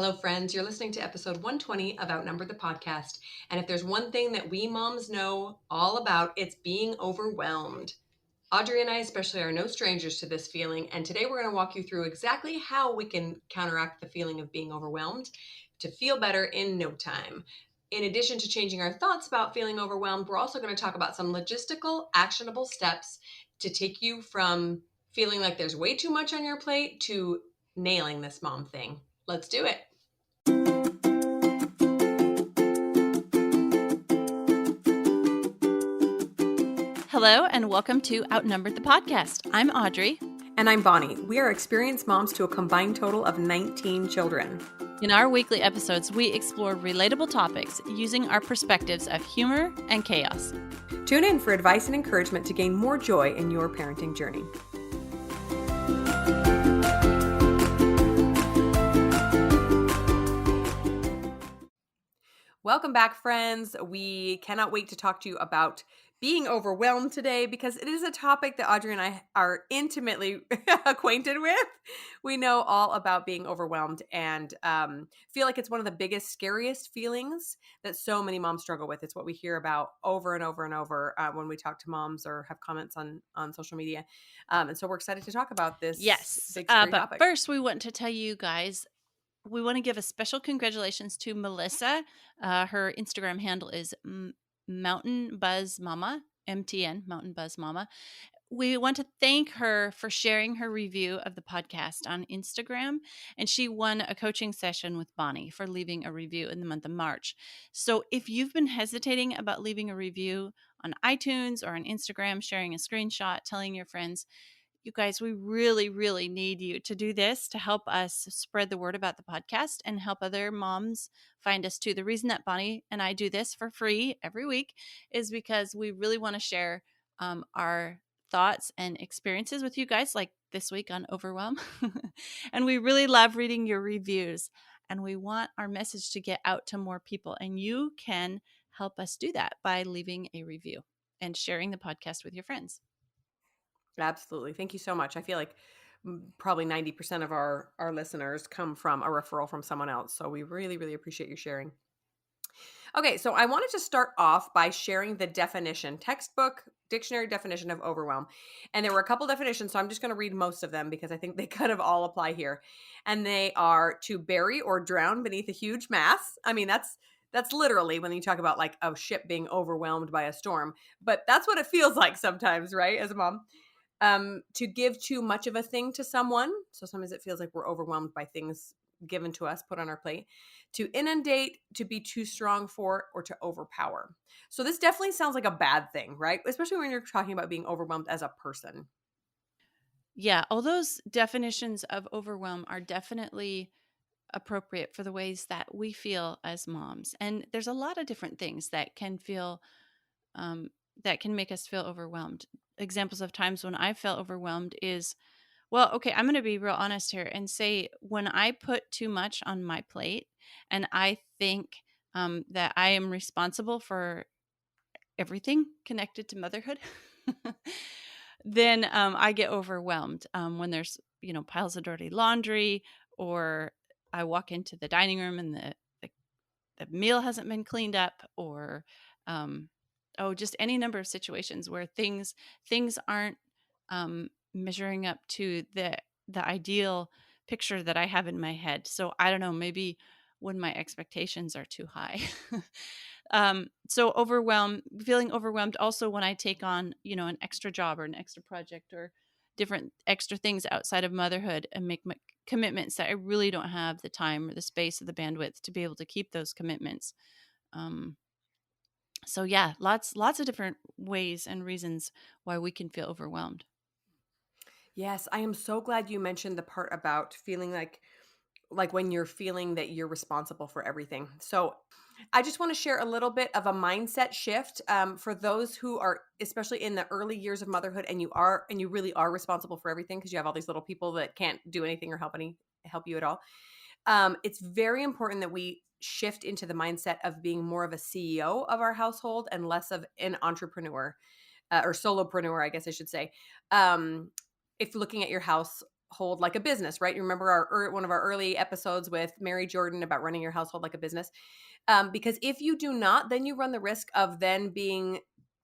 Hello, friends. You're listening to episode 120 of Outnumbered the podcast. And if there's one thing that we moms know all about, it's being overwhelmed. Audrey and I especially are no strangers to this feeling. And today we're going to walk you through exactly how we can counteract the feeling of being overwhelmed to feel better in no time. In addition to changing our thoughts about feeling overwhelmed, we're also going to talk about some logistical, actionable steps to take you from feeling like there's way too much on your plate to nailing this mom thing. Let's do it. Hello, and welcome to Outnumbered the podcast. I'm Audrey. And I'm Bonnie. We are experienced moms to a combined total of 19 children. In our weekly episodes, we explore relatable topics using our perspectives of humor and chaos. Tune in for advice and encouragement to gain more joy in your parenting journey. Welcome back, friends. We cannot wait to talk to you about being overwhelmed today because it is a topic that Audrey and I are intimately acquainted with. We know all about being overwhelmed and feel like it's one of the biggest, scariest feelings that so many moms struggle with. It's what we hear about over and over and over when we talk to moms or have comments on social media. And so we're excited to talk about this big, scary but topic. First, we want to tell you guys, we want to give a special congratulations to Melissa. Her Instagram handle is Mountain Buzz Mama, MTN, Mountain Buzz Mama. We want to thank her for sharing her review of the podcast on Instagram, and she won a coaching session with Bonnie for leaving a review in the month of March. So if you've been hesitating about leaving a review on iTunes or on Instagram, sharing a screenshot, telling your friends, you guys, we really, really need you to do this to help us spread the word about the podcast and help other moms find us too. The reason that Bonnie and I do this for free every week is because we really want to share our thoughts and experiences with you guys, like this week on overwhelm. And we really love reading your reviews, and we want our message to get out to more people. And you can help us do that by leaving a review and sharing the podcast with your friends. Absolutely. Thank you so much. I feel like probably 90% of our listeners come from a referral from someone else. So we really, really appreciate you sharing. Okay, so I wanted to start off by sharing the definition, textbook dictionary definition of overwhelm. And there were a couple definitions, so I'm just going to read most of them because I think they kind of all apply here. And they are to bury or drown beneath a huge mass. I mean, that's literally when you talk about like a ship being overwhelmed by a storm, but that's what it feels like sometimes, right? As a mom. To give too much of a thing to someone. So sometimes it feels like we're overwhelmed by things given to us, put on our plate. To inundate, to be too strong for, or to overpower. So this definitely sounds like a bad thing, right? Especially when you're talking about being overwhelmed as a person. Yeah, all those definitions of overwhelm are definitely appropriate for the ways that we feel as moms. And there's a lot of different things that can feel that can make us feel overwhelmed. Examples of times when I felt overwhelmed is, well, okay, I'm going to be real honest here and say when I put too much on my plate and I think that I am responsible for everything connected to motherhood, then I get overwhelmed when there's, piles of dirty laundry, or I walk into the dining room and the meal hasn't been cleaned up, or just any number of situations where things aren't measuring up to the ideal picture that I have in my head. So I don't know, maybe when my expectations are too high. So feeling overwhelmed also when I take on, an extra job or an extra project or different extra things outside of motherhood and make my commitments that I really don't have the time or the space or the bandwidth to be able to keep those commitments. So yeah, lots of different ways and reasons why we can feel overwhelmed. Yes, I am so glad you mentioned the part about feeling like when you're feeling that you're responsible for everything. So I just want to share a little bit of a mindset shift for those who are, especially in the early years of motherhood, and you really are responsible for everything because you have all these little people that can't do anything or help you at all. It's very important that we shift into the mindset of being more of a CEO of our household and less of an entrepreneur or solopreneur, I guess I should say. If looking at your house household like a business, right? You remember one of our early episodes with Mary Jordan about running your household like a business. Because if you do not, then you run the risk of then being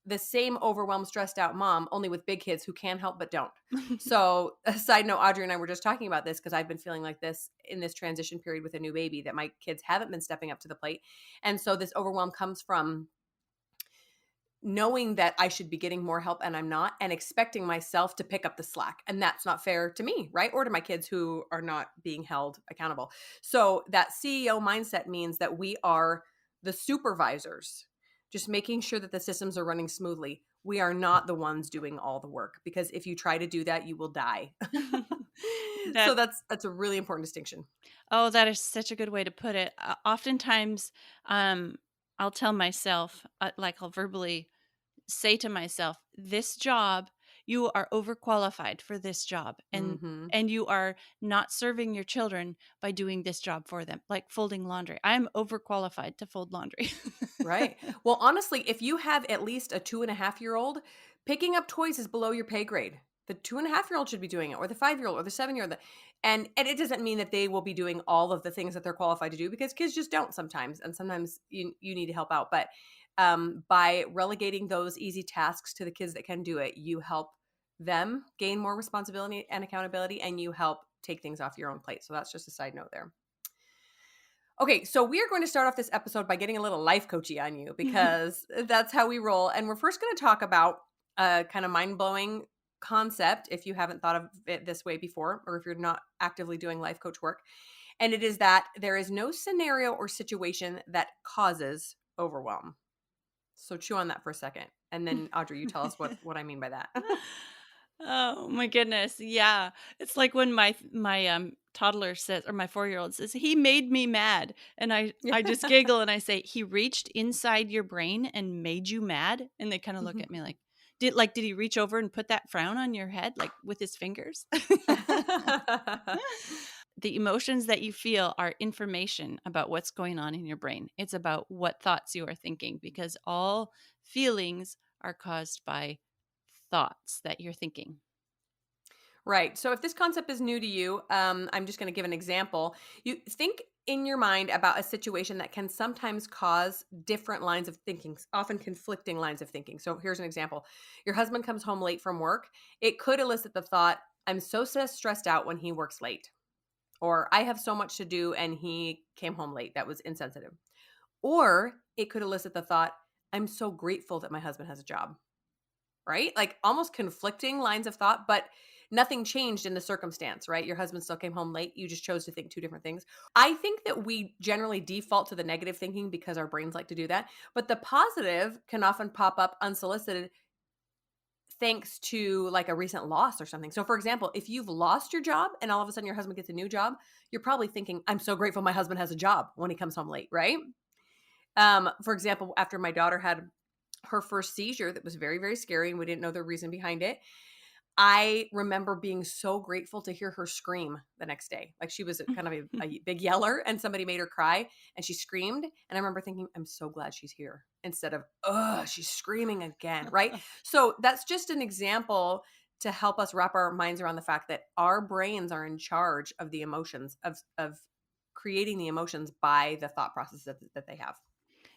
the same overwhelmed, stressed out mom, only with big kids who can help but don't. So, a side note, Audrey and I were just talking about this because I've been feeling like this in this transition period with a new baby, that my kids haven't been stepping up to the plate. And so, this overwhelm comes from knowing that I should be getting more help and I'm not, and expecting myself to pick up the slack. And that's not fair to me, right? Or to my kids who are not being held accountable. So that CEO mindset means that we are the supervisors, just making sure that the systems are running smoothly. We are not the ones doing all the work, because if you try to do that, you will die. So That that's a really important distinction. oh, that is such a good way to put it. Oftentimes, um, I'll tell myself, like I'll verbally say to myself, "This job, you are overqualified for this job, Mhm. and you are not serving your children by doing this job for them, like folding laundry. I'm overqualified to fold laundry." Right. Well, honestly, if you have at least a 2.5-year-old, picking up toys is below your pay grade. The 2.5-year-old should be doing it, or the 5-year-old, or the 7-year-old. And it doesn't mean that they will be doing all of the things that they're qualified to do, because kids just don't sometimes. And sometimes you need to help out. But by relegating those easy tasks to the kids that can do it, you help them gain more responsibility and accountability, and you help take things off your own plate. So that's just a side note there. Okay, so we are going to start off this episode by getting a little life coachy on you, because that's how we roll. And we're first going to talk about a kind of mind blowing concept, if you haven't thought of it this way before, or if you're not actively doing life coach work. And it is that there is no scenario or situation that causes overwhelm. So chew on that for a second. And then, Audrey, you tell us what I mean by that. Oh my goodness, yeah. It's like when my toddler says, or my 4-year-old says, "He made me mad." And I just Yeah. giggle and I say, "He reached inside your brain and made you mad?" And they kind of look at me like, did he reach over and put that frown on your head like with his fingers?" The emotions that you feel are information about what's going on in your brain. It's about what thoughts you are thinking, because all feelings are caused by thoughts that you're thinking. Right. So if this concept is new to you, I'm just going to give an example. You think in your mind about a situation that can sometimes cause different lines of thinking, often conflicting lines of thinking. So here's an example. Your husband comes home late from work. It could elicit the thought, I'm so stressed out when he works late. Or I have so much to do and he came home late. That was insensitive. Or it could elicit the thought, I'm so grateful that my husband has a job. Right? Like almost conflicting lines of thought, but nothing changed in the circumstance, right? Your husband still came home late. You just chose to think two different things. I think that we generally default to the negative thinking because our brains like to do that, but the positive can often pop up unsolicited thanks to like a recent loss or something. So for example, if you've lost your job and all of a sudden your husband gets a new job, you're probably thinking, I'm so grateful my husband has a job when he comes home late, right? For example, after my daughter had her first seizure that was very, very scary and we didn't know the reason behind it, I remember being so grateful to hear her scream the next day. Like she was a kind of a big yeller and somebody made her cry and she screamed. And I remember thinking, I'm so glad she's here, instead of, oh, she's screaming again. Right. So that's just an example to help us wrap our minds around the fact that our brains are in charge of the emotions, of creating the emotions by the thought process that they have.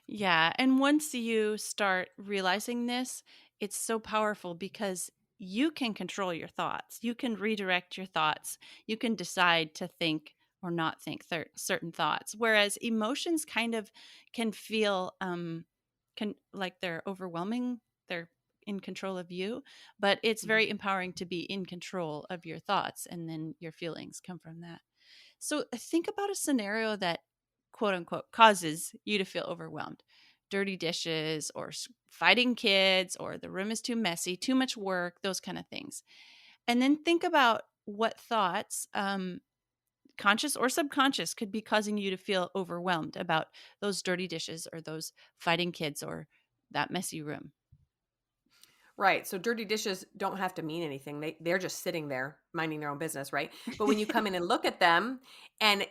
Yeah, and once you start realizing this, it's so powerful because you can control your thoughts. You can redirect your thoughts. You can decide to think or not think certain thoughts. Whereas emotions kind of can feel can like they're overwhelming. They're in control of you, but it's Mhm. very empowering to be in control of your thoughts, and then your feelings come from that. So think about a scenario that quote unquote causes you to feel overwhelmed. Dirty dishes, or fighting kids, or the room is too messy, too much work, those kind of things. And then think about what thoughts, conscious or subconscious, could be causing you to feel overwhelmed about those dirty dishes, or those fighting kids, or that messy room. Right. So dirty dishes don't have to mean anything. They're just sitting there minding their own business, right? But when you come in and look at them and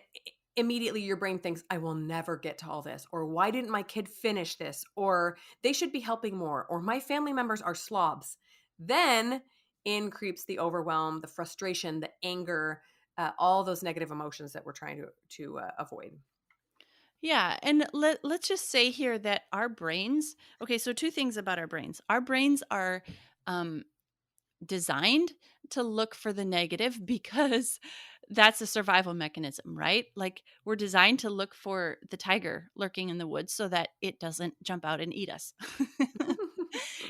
immediately your brain thinks, I will never get to all this, or why didn't my kid finish this, or they should be helping more, or my family members are slobs. Then in creeps the overwhelm, the frustration, the anger, all those negative emotions that we're trying to avoid. Yeah, and let's just say here that our brains, okay, so two things about our brains. Our brains are um designed to look for the negative because that's a survival mechanism, right? Like we're designed to look for the tiger lurking in the woods so that it doesn't jump out and eat us.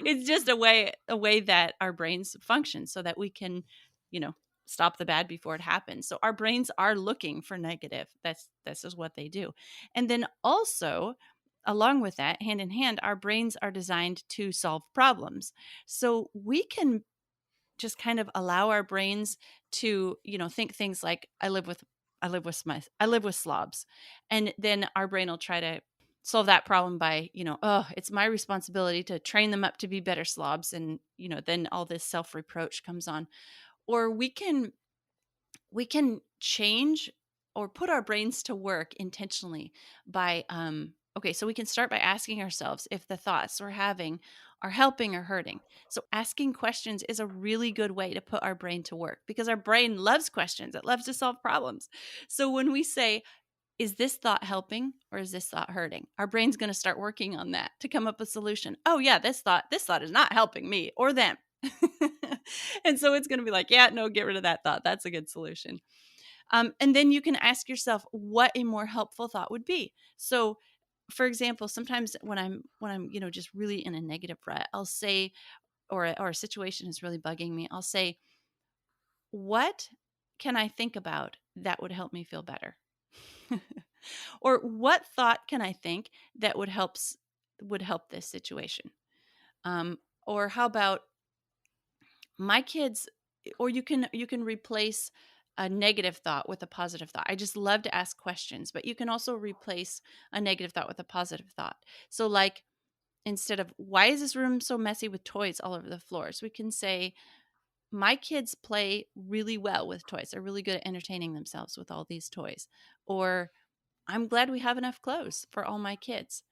It's just a way that our brains function so that we can, you know, stop the bad before it happens. So our brains are looking for negative. This is what they do. And then also along with that, hand in hand, our brains are designed to solve problems. So we can just kind of allow our brains to, think things like I live with slobs. And then our brain will try to solve that problem by, oh, it's my responsibility to train them up to be better slobs. And, then all this self-reproach comes on. Or we can change or put our brains to work intentionally by okay, so we can start by asking ourselves if the thoughts we're having are helping or hurting. So asking questions is a really good way to put our brain to work because our brain loves questions. It loves to solve problems. So when we say, is this thought helping or is this thought hurting? Our brain's going to start working on that to come up with a solution. Oh yeah, this thought is not helping me or them. And so it's going to be like, yeah, no, get rid of that thought. That's a good solution. And then you can ask yourself what a more helpful thought would be. So, for example, sometimes when I'm just really in a negative rut, I'll say, or a situation is really bugging me, I'll say, what can I think about that would help me feel better? Or what thought can I think that would help this situation? Um, or how about my kids, or you can replace a negative thought with a positive thought. I just love to ask questions, but you can also replace a negative thought with a positive thought. So like instead of why is this room so messy with toys all over the floors, we can say my kids play really well with toys. They're really good at entertaining themselves with all these toys. Or I'm glad we have enough clothes for all my kids.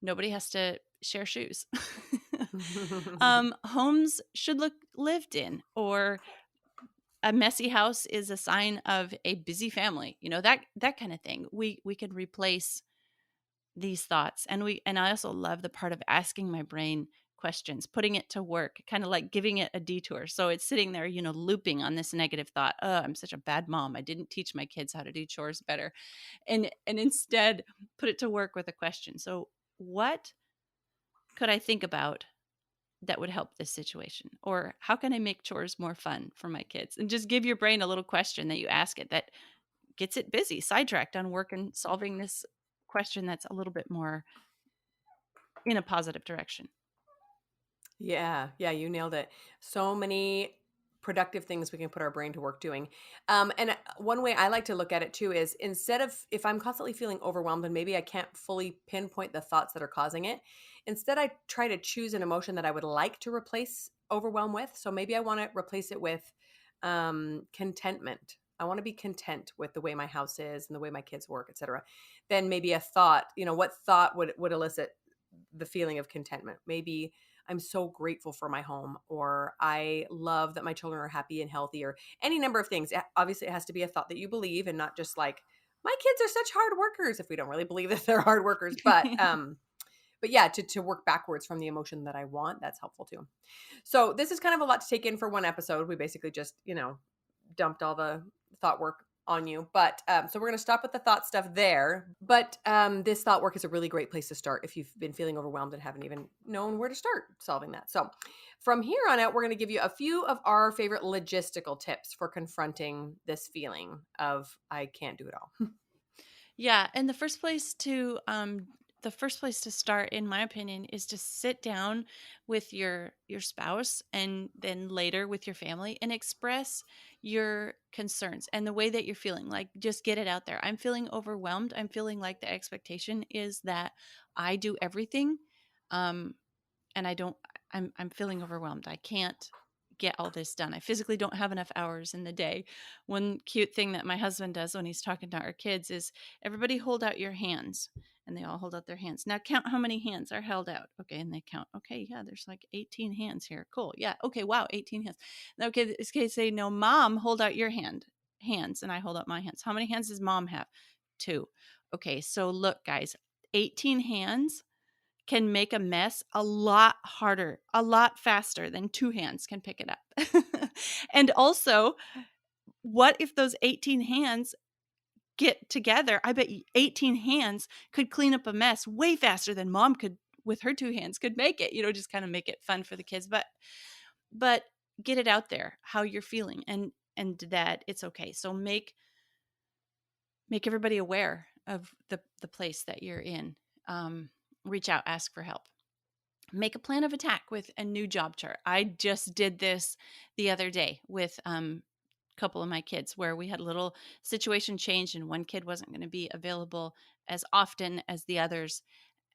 Nobody has to share shoes. Homes should look lived in, or a messy house is a sign of a busy family. That kind of thing. We can replace these thoughts, and I also love the part of asking my brain questions, putting it to work, kind of like giving it a detour. So it's sitting there, looping on this negative thought. Oh, I'm such a bad mom. I didn't teach my kids how to do chores better, and instead put it to work with a question. So what could I think about that would help this situation? Or how can I make chores more fun for my kids? And just give your brain a little question that you ask it that gets it busy, sidetracked on work and solving this question that's a little bit more in a positive direction. Yeah, yeah, you nailed it. So many productive things we can put our brain to work doing. And one way I like to look at it too is instead of if I'm constantly feeling overwhelmed and maybe I can't fully pinpoint the thoughts that are causing it, instead I try to choose an emotion that I would like to replace overwhelm with. So maybe I want to replace it with contentment. I want to be content with the way my house is and the way my kids work, etc. Then maybe a thought, what thought would elicit the feeling of contentment? Maybe I'm so grateful for my home, or I love that my children are happy and healthy, or any number of things. Obviously, it has to be a thought that you believe and not just like, my kids are such hard workers if we don't really believe that they're hard workers. But yeah, to work backwards from the emotion that I want, that's helpful too. So this is kind of a lot to take in for one episode. We basically just, dumped all the thought work on you. But so we're going to stop with the thought stuff there. But this thought work is a really great place to start if you've been feeling overwhelmed and haven't even known where to start solving that. So from here on out, we're going to give you a few of our favorite logistical tips for confronting this feeling of I can't do it all. Yeah, and the first place to start, in my opinion, is to sit down with your spouse and then later with your family and express your concerns and the way that you're feeling. Like just get it out there. I'm feeling overwhelmed. I'm feeling like the expectation is that I do everything. Um and I don't I'm feeling overwhelmed. I can't get all this done. I physically don't have enough hours in the day. One cute thing that my husband does when he's talking to our kids is everybody hold out your hands. And they all hold out their hands. Now count how many hands are held out. Okay. And they count. Okay. Yeah. There's like 18 hands here. Cool. Yeah. Okay. Wow. 18 hands. Okay. This case say, no, mom, hold out your hands. And I hold out my hands. How many hands does mom have? Two. Okay. So look, guys, 18 hands can make a mess a lot harder, a lot faster than two hands can pick it up. And also, what if those 18 hands get together? I bet 18 hands could clean up a mess way faster than mom could with her two hands could make it, just kind of make it fun for the kids, but get it out there how you're feeling and that it's okay. So make everybody aware of the place that you're in. Reach out, ask for help. Make a plan of attack with a new job chart. I just did this the other day with a couple of my kids where we had a little situation change and one kid wasn't going to be available as often as the others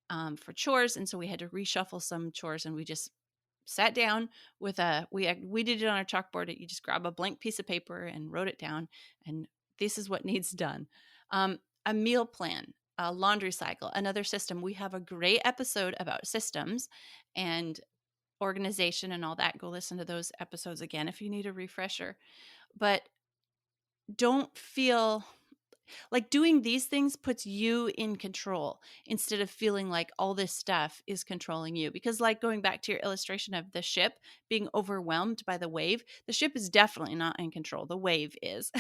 for chores. And so we had to reshuffle some chores and we just sat down with we did it on our chalkboard. You just grab a blank piece of paper and wrote it down. And this is what needs done. A meal plan, a laundry cycle, another system. We have a great episode about systems and organization and all that. Go listen to those episodes again if you need a refresher. But don't feel like doing these things puts you in control instead of feeling like all this stuff is controlling you. Because, like, going back to your illustration of the ship being overwhelmed by the wave, the ship is definitely not in control. The wave is.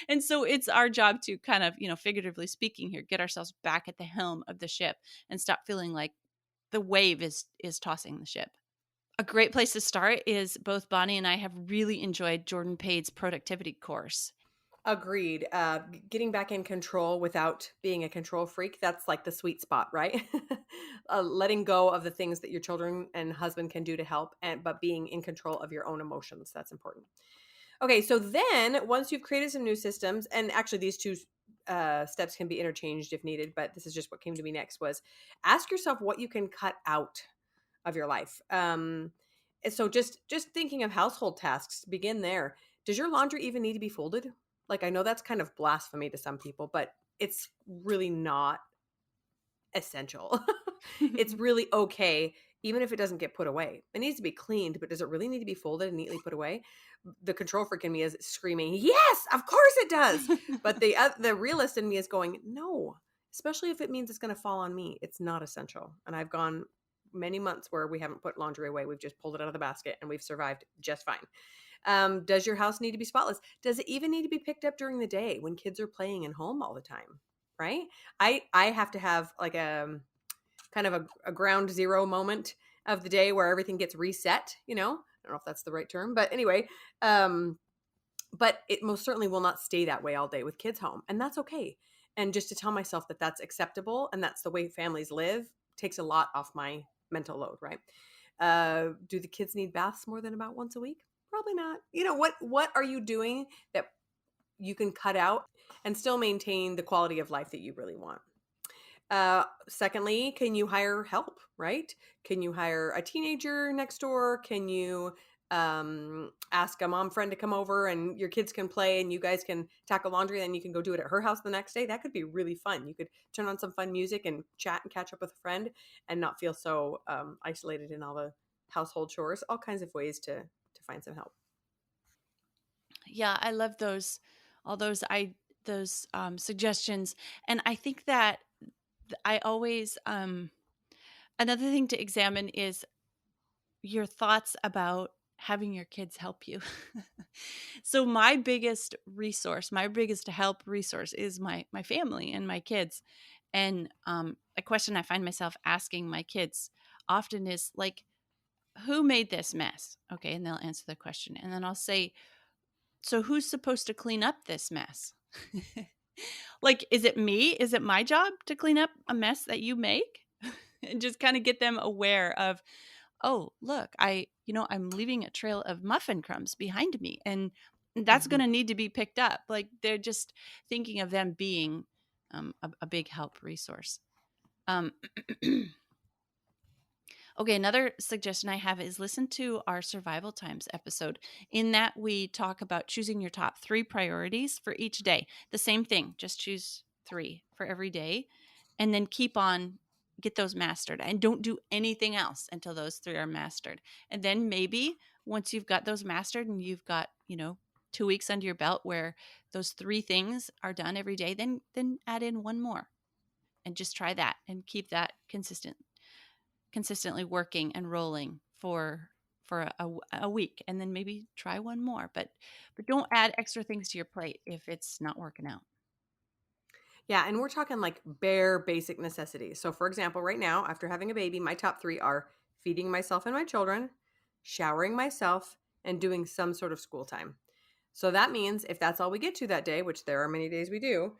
And so it's our job to kind of, figuratively speaking here, get ourselves back at the helm of the ship and stop feeling like the wave is tossing the ship. A great place to start is both Bonnie and I have really enjoyed Jordan Pade's productivity course. Agreed. Getting back in control without being a control freak, that's like the sweet spot, right? Letting go of the things that your children and husband can do to help, but being in control of your own emotions. That's important. Okay, so then once you've created some new systems, and actually these two steps can be interchanged if needed, but this is just what came to me next was ask yourself what you can cut out of your life. And so just thinking of household tasks, begin there. Does your laundry even need to be folded? Like, I know that's kind of blasphemy to some people, but it's really not essential. It's really okay, even if it doesn't get put away. It needs to be cleaned, but does it really need to be folded and neatly put away? The control freak in me is screaming, "Yes, of course it does!" But the realist in me is going, "No, especially if it means it's going to fall on me. It's not essential." And I've gone many months where we haven't put laundry away. We've just pulled it out of the basket and we've survived just fine. Does your house need to be spotless? Does it even need to be picked up during the day when kids are playing in home all the time? Right? I have to have like a kind of a ground zero moment of the day where everything gets reset. I don't know if that's the right term, but anyway, but it most certainly will not stay that way all day with kids home, and that's okay. And just to tell myself that that's acceptable and that's the way families live takes a lot off my mental load, right? Do the kids need baths more than about once a week? Probably not. What are you doing that you can cut out and still maintain the quality of life that you really want? Secondly, can you hire help, right? Can you hire a teenager next door? Can you ask a mom friend to come over and your kids can play and you guys can tackle laundry, then you can go do it at her house the next day? That could be really fun. You could turn on some fun music and chat and catch up with a friend and not feel so isolated in all the household chores. All kinds of ways to find some help. Yeah, I love all those suggestions, and I think that I always another thing to examine is your thoughts about having your kids help you. So my biggest resource, my biggest help resource is my family and my kids. And a question I find myself asking my kids often is like, who made this mess? Okay, and they'll answer the question. And then I'll say, so who's supposed to clean up this mess? Like, is it me? Is it my job to clean up a mess that you make? And just kind of get them aware of, oh, look, I'm leaving a trail of muffin crumbs behind me and that's going Mhm. to need to be picked up. Like, they're just thinking of them being a big help resource. Um, Okay, another suggestion I have is listen to our survival times episode. In that, we talk about choosing your top 3 priorities for each day. The same thing, just choose 3 for every day and then keep on, get those mastered, and don't do anything else until those 3 are mastered. And then maybe once you've got those mastered and you've got, 2 weeks under your belt where those 3 things are done every day, then add in one more and just try that and keep that consistently working and rolling for a week, and then maybe try one more, but don't add extra things to your plate if it's not working out. Yeah, and we're talking like bare basic necessities. So, for example, right now, after having a baby, my top three are feeding myself and my children, showering myself, and doing some sort of school time. So that means if that's all we get to that day, which there are many days we do,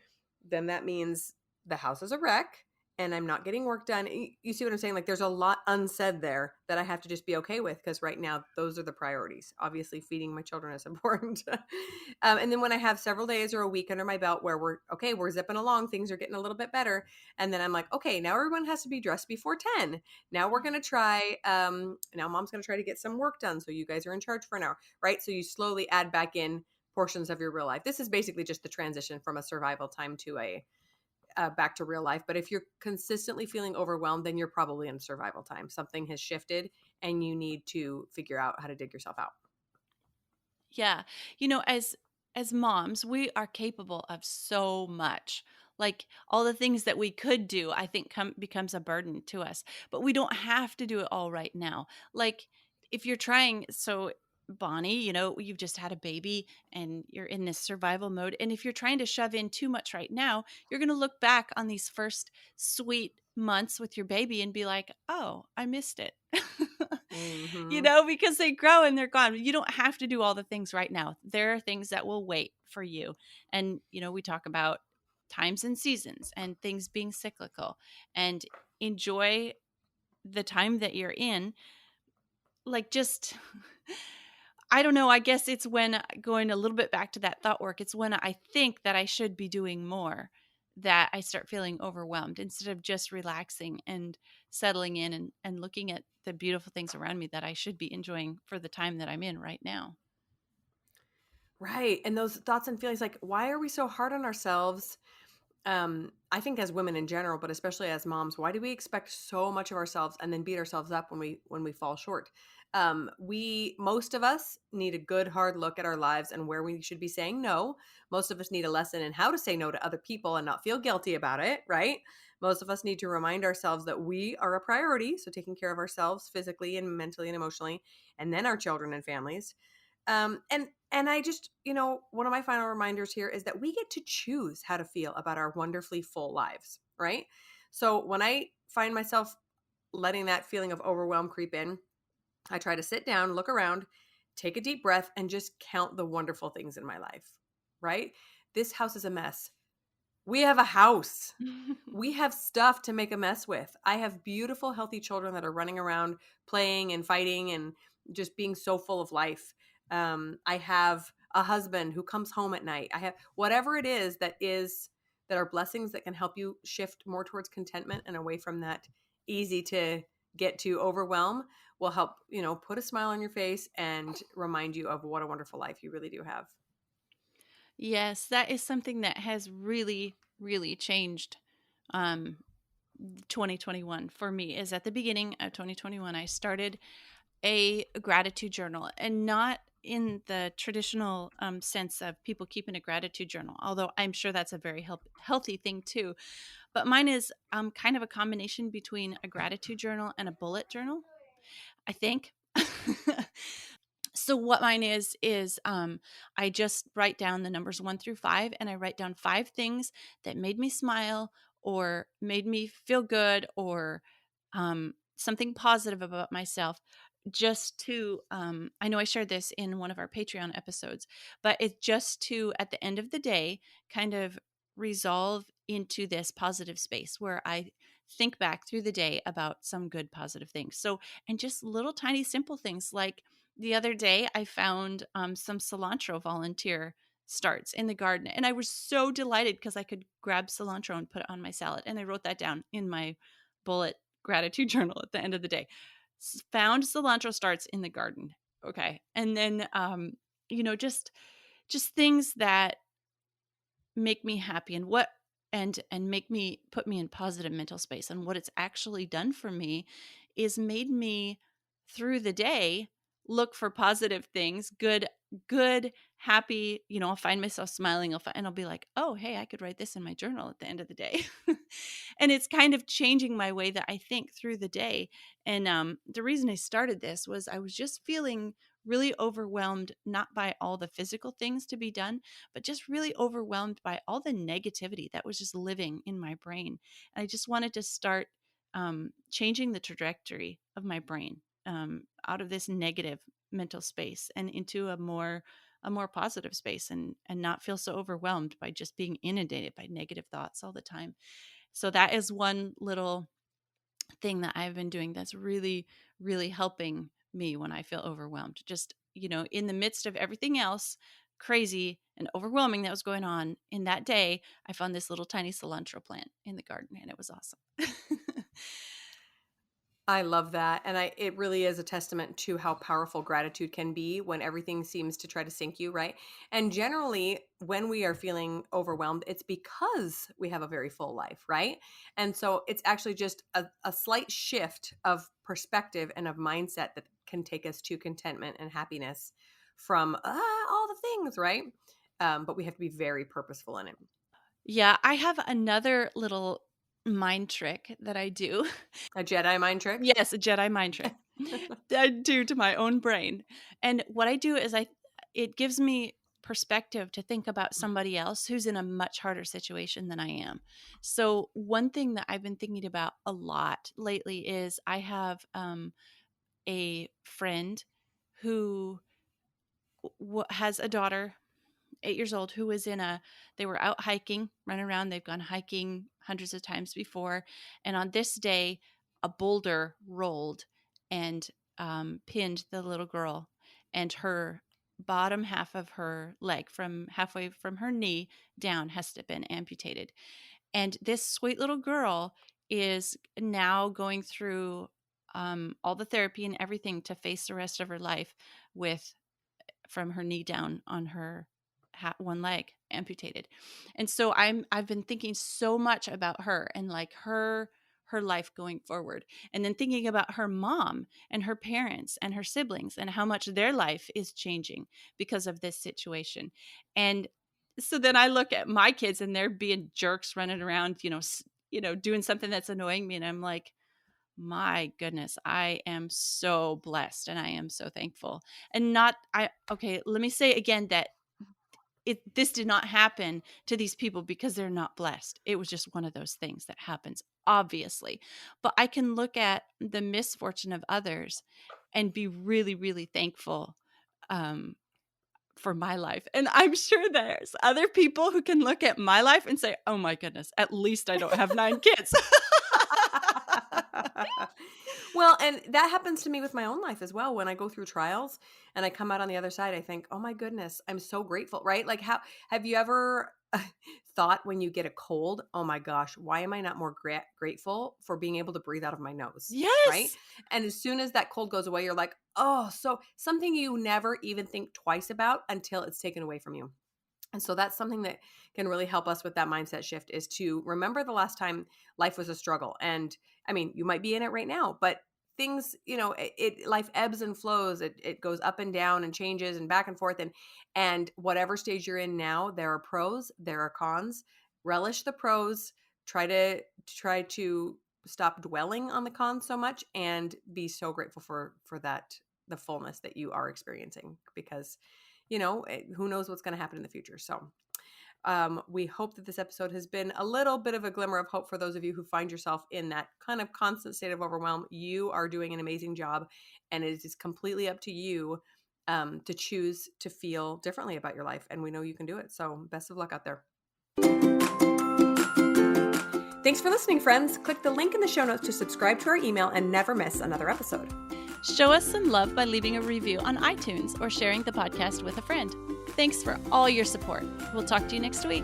then that means the house is a wreck and I'm not getting work done. You see what I'm saying? Like there's a lot unsaid there that I have to just be okay with because right now those are the priorities. Obviously, feeding my children is important. And then when I have several days or a week under my belt where we're okay, we're zipping along, things are getting a little bit better. And then I'm like, okay, now everyone has to be dressed before 10. Now we're going to try, now mom's going to try to get some work done. So you guys are in charge for an hour, right? So you slowly add back in portions of your real life. This is basically just the transition from a survival time to a back to real life. But if you're consistently feeling overwhelmed, then you're probably in survival time. Something has shifted, and you need to figure out how to dig yourself out. Yeah. As moms, we are capable of so much. Like all the things that we could do, I think becomes a burden to us. But we don't have to do it all right now. Like if you're trying, so Bonnie, you've just had a baby and you're in this survival mode. And if you're trying to shove in too much right now, you're going to look back on these first sweet months with your baby and be like, "Oh, I missed it." Hmm. Because they grow and they're gone. You don't have to do all the things right now. There are things that will wait for you. And, we talk about times and seasons and things being cyclical, and enjoy the time that you're in. Like, just, I don't know. I guess it's when going a little bit back to that thought work, it's when I think that I should be doing more that I start feeling overwhelmed instead of just relaxing and settling in and looking at the beautiful things around me that I should be enjoying for the time that I'm in right now. Right. And those thoughts and feelings, like, why are we so hard on ourselves? I think as women in general, but especially as moms, why do we expect so much of ourselves and then beat ourselves up when we fall short? We most of us need a good hard look at our lives and where we should be saying no. Most of us need a lesson in how to say no to other people and not feel guilty about it, right? Most of us need to remind ourselves that we are a priority, so taking care of ourselves physically and mentally and emotionally, and then our children and families. And I just, one of my final reminders here is that we get to choose how to feel about our wonderfully full lives, right? So when I find myself letting that feeling of overwhelm creep in, I try to sit down, look around, take a deep breath, and just count the wonderful things in my life, right? This house is a mess. We have a house. We have stuff to make a mess with. I have beautiful, healthy children that are running around playing and fighting and just being so full of life. I have a husband who comes home at night. I have whatever it is that are blessings that can help you shift more towards contentment and away from that easy to get to overwhelm will help, put a smile on your face and remind you of what a wonderful life you really do have. Yes, that is something that has really, really changed. Um, 2021 for me is at the beginning of 2021, I started a gratitude journal, and not in the traditional sense of people keeping a gratitude journal, although I'm sure that's a very healthy thing too. But mine is kind of a combination between a gratitude journal and a bullet journal, I think. So what mine is I just write down the numbers 1 through 5, and I write down 5 things that made me smile or made me feel good, or something positive about myself, just to I know I shared this in one of our Patreon episodes, but it's just to, at the end of the day, kind of resolve into this positive space where I think back through the day about some good positive things. So, and just little tiny simple things, like the other day I found some cilantro volunteer starts in the garden, and I was so delighted because I could grab cilantro and put it on my salad, and I wrote that down in my bullet gratitude journal at the end of the day. Found cilantro starts in the garden. Okay. And then, just things that make me happy and make me put me in positive mental space. And what it's actually done for me is made me through the day look for positive things, good, happy, I'll find myself smiling, and I'll be like, "Oh, hey, I could write this in my journal at the end of the day." And it's kind of changing my way that I think through the day. And the reason I started this was I was just feeling really overwhelmed, not by all the physical things to be done, but just really overwhelmed by all the negativity that was just living in my brain. And I just wanted to start changing the trajectory of my brain, out of this negative mental space and into a more positive space, and not feel so overwhelmed by just being inundated by negative thoughts all the time. So that is one little thing that I've been doing that's really, really helping me when I feel overwhelmed. Just, in the midst of everything else crazy and overwhelming that was going on in that day, I found this little tiny cilantro plant in the garden, and it was awesome. I love that, and it really is a testament to how powerful gratitude can be when everything seems to try to sink you, right? And generally, when we are feeling overwhelmed, it's because we have a very full life, right? And so it's actually just a slight shift of perspective and of mindset that can take us to contentment and happiness from all the things, right? But we have to be very purposeful in it. Yeah, I have another little mind trick that I do. A Jedi mind trick. Yes, a Jedi mind trick that I do to my own brain. And what I do is it gives me perspective to think about somebody else who's in a much harder situation than I am. So one thing that I've been thinking about a lot lately is I have a friend who has a daughter, 8 years old, who was they were out hiking, running around. They've gone hiking hundreds of times before. And on this day, a boulder rolled and pinned the little girl, and her bottom half of her leg, from halfway from her knee down, has to been amputated. And this sweet little girl is now going through all the therapy and everything to face the rest of her life with, from her knee down, on her one leg amputated. And so I've been thinking so much about her and like her life going forward, and then thinking about her mom and her parents and her siblings and how much their life is changing because of this situation. And so then I look at my kids and they're being jerks, running around, doing something that's annoying me, and I'm like, my goodness, I am so blessed and I am so thankful. And not I okay, let me say again that this did not happen to these people because they're not blessed. It was just one of those things that happens, obviously. But I can look at the misfortune of others and be really, really thankful um, for my life. And I'm sure there's other people who can look at my life and say, "Oh my goodness, at least I don't have 9 kids." Well, and that happens to me with my own life as well. When I go through trials and I come out on the other side, I think, "Oh my goodness, I'm so grateful," right? Like, how have you ever thought when you get a cold, "Oh my gosh, why am I not more grateful for being able to breathe out of my nose?" Right? Yes. And as soon as that cold goes away, you're like, "Oh," so something you never even think twice about until it's taken away from you. And so that's something that can really help us with that mindset shift, is to remember the last time life was a struggle. And I mean, you might be in it right now, but things, life ebbs and flows. It goes up and down and changes and back and forth. And whatever stage you're in now, there are pros, there are cons. Relish the pros. Try to stop dwelling on the cons so much, and be so grateful for that, the fullness that you are experiencing, because who knows what's going to happen in the future. So we hope that this episode has been a little bit of a glimmer of hope for those of you who find yourself in that kind of constant state of overwhelm. You are doing an amazing job, and it is completely up to you to choose to feel differently about your life. And we know you can do it. So best of luck out there. Thanks for listening, friends. Click the link in the show notes to subscribe to our email and never miss another episode. Show us some love by leaving a review on iTunes or sharing the podcast with a friend. Thanks for all your support. We'll talk to you next week.